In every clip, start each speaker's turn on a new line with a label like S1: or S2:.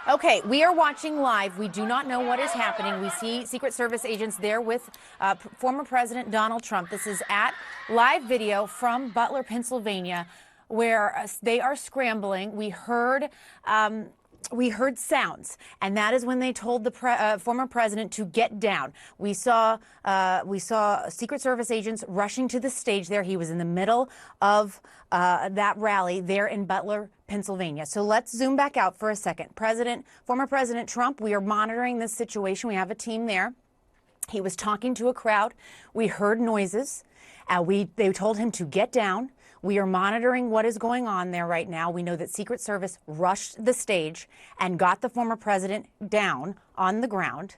S1: Okay, we are watching live. We do not know what is happening. We see Secret Service agents there with former President Donald Trump. This is at live video from Butler, Pennsylvania, where they are scrambling. We heard sounds, and that is when they told the former president to get down. We saw Secret Service agents rushing to the stage there. He was in the middle of that rally there in Butler, Pennsylvania. So let's zoom back out for a second. Former President Trump, we are monitoring this situation. We have a team there. He was talking to a crowd. We heard noises. They told him to get down. We are monitoring what is going on there right now. We know that Secret Service rushed the stage and got the former president down on the ground.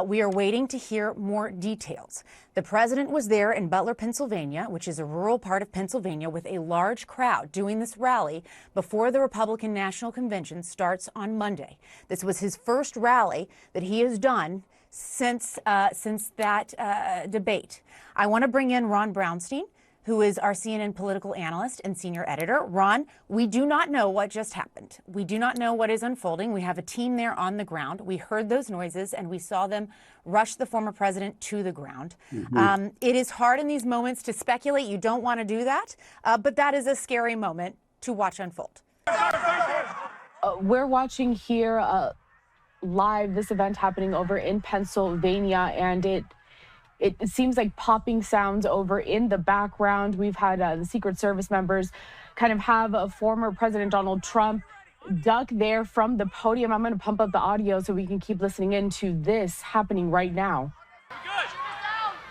S1: We are waiting to hear more details. The president was there in Butler, Pennsylvania, which is a rural part of Pennsylvania, with a large crowd doing this rally before the Republican National Convention starts on Monday. This was his first rally that he has done since that debate. I want to bring in Ron Brownstein, who is our CNN political analyst and senior editor. Ron, we do not know what just happened. We do not know what is unfolding. We have a team there on the ground. We heard those noises and we saw them rush the former president to the ground. It is hard in these moments to speculate. You don't want to do that, but that is a scary moment to watch unfold.
S2: We're watching here live this event happening over in Pennsylvania, and it seems like popping sounds over in the background. We've had the Secret Service members kind of have former President Donald Trump duck there from the podium. I'm going to pump up the audio so we can keep listening into this happening right now.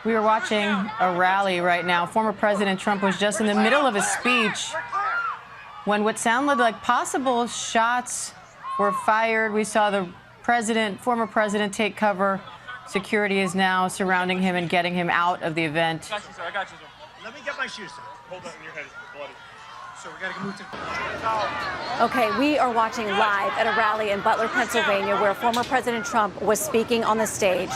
S3: We are watching a rally right now. Former President Trump was just in the middle of a speech when what sounded like possible shots were fired. We saw the former president take cover. Security is now surrounding him and getting him out of the event.
S4: I got you, sir. I got you, sir. Let me get my shoes, sir. Hold on, your head is bloody. Sir, we got to move to...
S5: Okay, we are watching live at a rally in Butler, Pennsylvania, where former President Trump was speaking on the stage.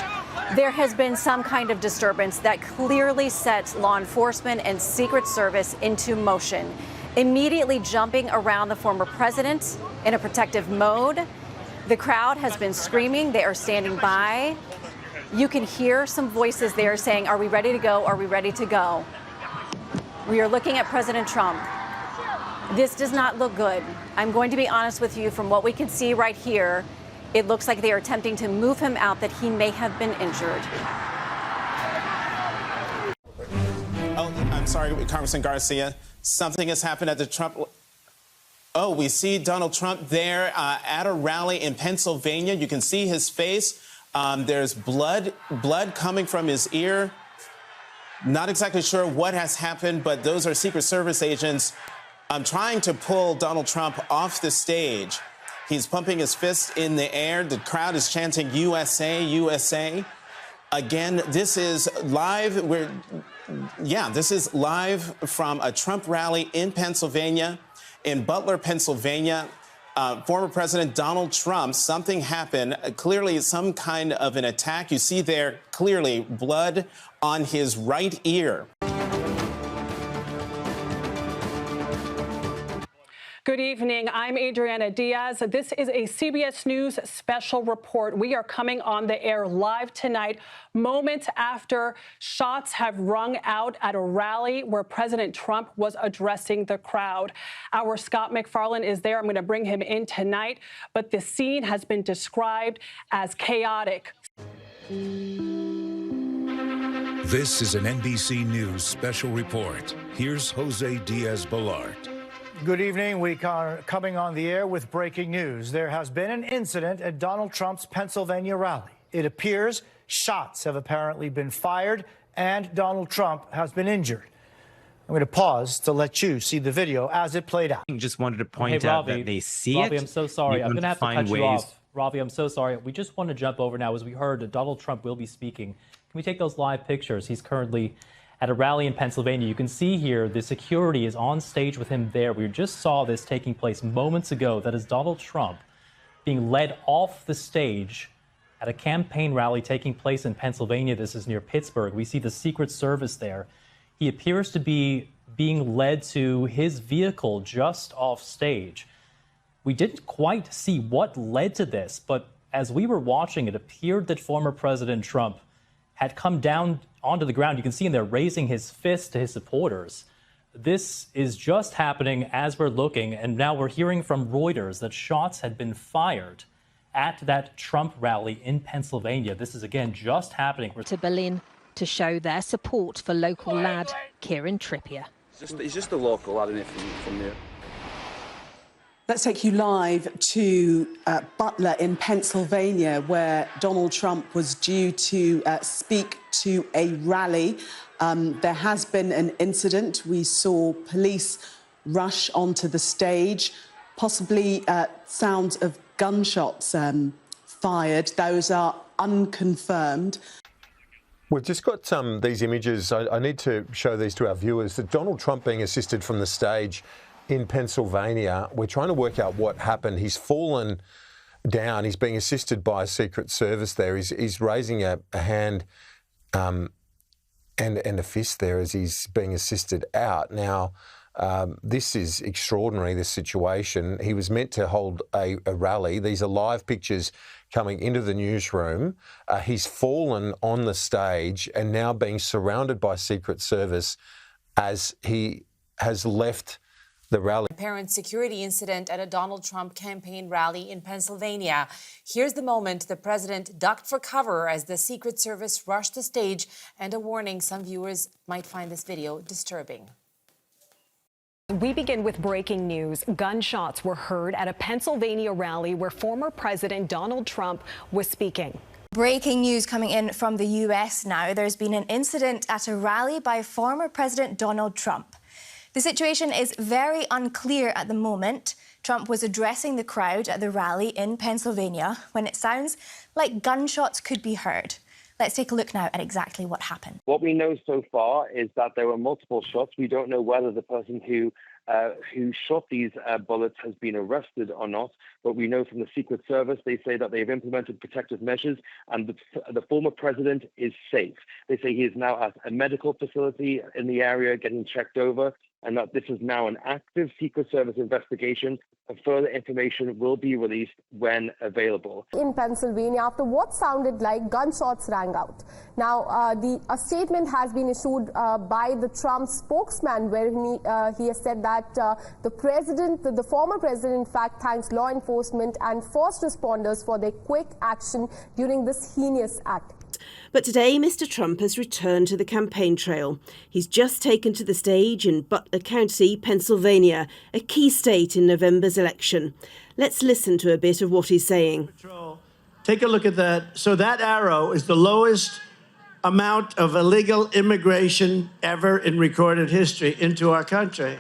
S5: There has been some kind of disturbance that clearly sets law enforcement and Secret Service into motion, immediately jumping around the former president in a protective mode. The crowd has been screaming. They are standing by. You can hear some voices there saying, "Are we ready to go? Are we ready to go?" We are looking at President Trump. This does not look good. I'm going to be honest with you. From what we can see right here, it looks like they are attempting to move him out, that he may have been injured.
S6: Oh, I'm sorry, Congressman Garcia. Something has happened at the Trump... Oh, we see Donald Trump there at a rally in Pennsylvania. You can see his face. There's blood coming from his ear. Not exactly sure what has happened, but those are Secret Service agents trying to pull Donald Trump off the stage. He's pumping his fist in the air. The crowd is chanting USA, USA. Again, this is live. This is live from a Trump rally in Pennsylvania, in Butler, Pennsylvania. Former President Donald Trump, something happened, clearly some kind of an attack. You see there clearly blood on his right ear.
S7: Good evening. I'm Adriana Diaz. This is a CBS News special report. We are coming on the air live tonight, moments after shots have rung out at a rally where President Trump was addressing the crowd. Our Scott McFarland is there. I'm going to bring him in tonight, but the scene has been described as chaotic.
S8: This is an NBC News special report. Here's Jose Diaz-Balart.
S9: Good evening. We are coming on the air with breaking news. There has been an incident at Donald Trump's Pennsylvania rally. It appears shots have apparently been fired and Donald Trump has been injured. I'm going to pause to let you see the video as it played out.
S10: Just wanted to point out that they see
S11: Ravi,
S10: it.
S11: I'm so sorry. I'm going to have to cut you
S10: ways.
S11: off. Ravi, I'm so sorry. We just want to jump over now. As we heard, Donald Trump will be speaking. Can we take those live pictures? He's currently at a rally in Pennsylvania. You can see here the security is on stage with him there. We just saw this taking place moments ago. That is Donald Trump being led off the stage at a campaign rally taking place in Pennsylvania. This is near Pittsburgh. We see the Secret Service there. He appears to be being led to his vehicle just off stage. We didn't quite see what led to this, but as we were watching, it appeared that former President Trump had come down onto the ground. You can see him there raising his fist to his supporters. This is just happening as we're looking, and now we're hearing from Reuters that shots had been fired at that Trump rally in Pennsylvania. This is, again, just happening.
S12: To Berlin to show their support for local lad Kieran Trippier.
S13: He's just a local lad, isn't it, from there.
S14: Let's take you live to Butler in Pennsylvania, where Donald Trump was due to speak to a rally. There has been an incident. We saw police rush onto the stage, possibly sounds of gunshots fired. Those are unconfirmed.
S15: We've just got these images. I need to show these to our viewers. That Donald Trump being assisted from the stage in Pennsylvania. We're trying to work out what happened. He's fallen down. He's being assisted by a Secret Service there. He's raising a hand and a fist there as he's being assisted out. Now, this is extraordinary, this situation. He was meant to hold a rally. These are live pictures coming into the newsroom. He's fallen on the stage and now being surrounded by Secret Service as he has left the rally.
S16: Apparent security incident at a Donald Trump campaign rally in Pennsylvania. Here's the moment the president ducked for cover as the Secret Service rushed the stage, and a warning: some viewers might find this video disturbing.
S17: We begin with breaking news. Gunshots were heard at a Pennsylvania rally where former President Donald Trump was speaking.
S18: Breaking news coming in from the U.S. now. There's been an incident at a rally by former President Donald Trump. The situation is very unclear at the moment. Trump was addressing the crowd at the rally in Pennsylvania when it sounds like gunshots could be heard. Let's take a look now at exactly what happened.
S19: What we know so far is that there were multiple shots. We don't know whether the person who shot these bullets has been arrested or not, but we know from the Secret Service, they say that they've implemented protective measures and the former president is safe. They say he is now at a medical facility in the area getting checked over, and that this is now an active Secret Service investigation, and further information will be released when available.
S20: In Pennsylvania, after what sounded like gunshots rang out. Now, a statement has been issued by the Trump spokesman, where he has said that the former president, in fact, thanks law enforcement and first responders for their quick action during this heinous act.
S21: But today, Mr. Trump has returned to the campaign trail. He's just taken to the stage in Butler County, Pennsylvania, a key state in November's election. Let's listen to a bit of what he's saying.
S22: Take a look at that. So that arrow is the lowest amount of illegal immigration ever in recorded history into our country.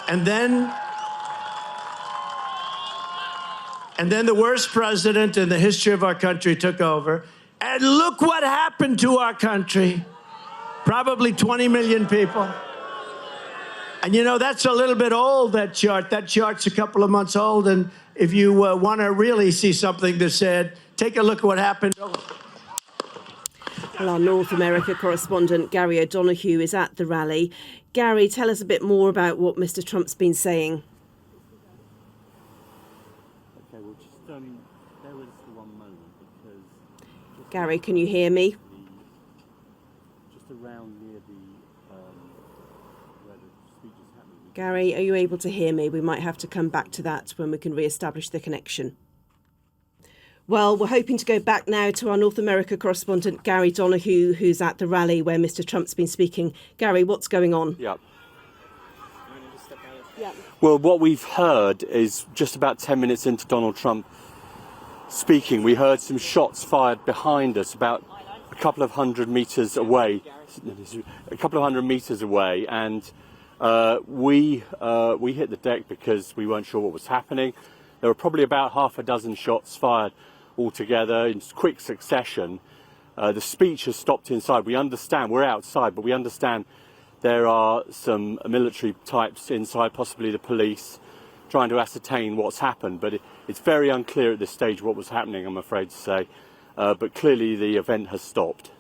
S22: And then the worst president in the history of our country took over. And look what happened to our country. Probably 20 million people. And you know, that's a little bit old, that chart. That chart's a couple of months old. And if you want to really see something that's said, take a look at what happened.
S21: Well, our North America correspondent Gary O'Donoghue is at the rally. Gary, tell us a bit more about what Mr. Trump's been saying.
S23: Okay, well, just there was one moment because...
S21: Gary, can you hear me?
S23: Just around near where the speech is happening.
S21: Gary, are you able to hear me? We might have to come back to that when we can re-establish the connection. Well, we're hoping to go back now to our North America correspondent, Gary O'Donoghue, who's at the rally where Mr. Trump's been speaking. Gary, what's going on?
S23: Yeah. Well, what we've heard is just about 10 minutes into Donald Trump speaking, we heard some shots fired behind us about a couple of hundred meters away. And we hit the deck because we weren't sure what was happening. There were probably about half a dozen shots fired altogether in quick succession. The speech has stopped inside. We understand, we're outside, but we understand there are some military types inside, possibly the police, trying to ascertain what's happened. But it's very unclear at this stage what was happening, I'm afraid to say. But clearly the event has stopped.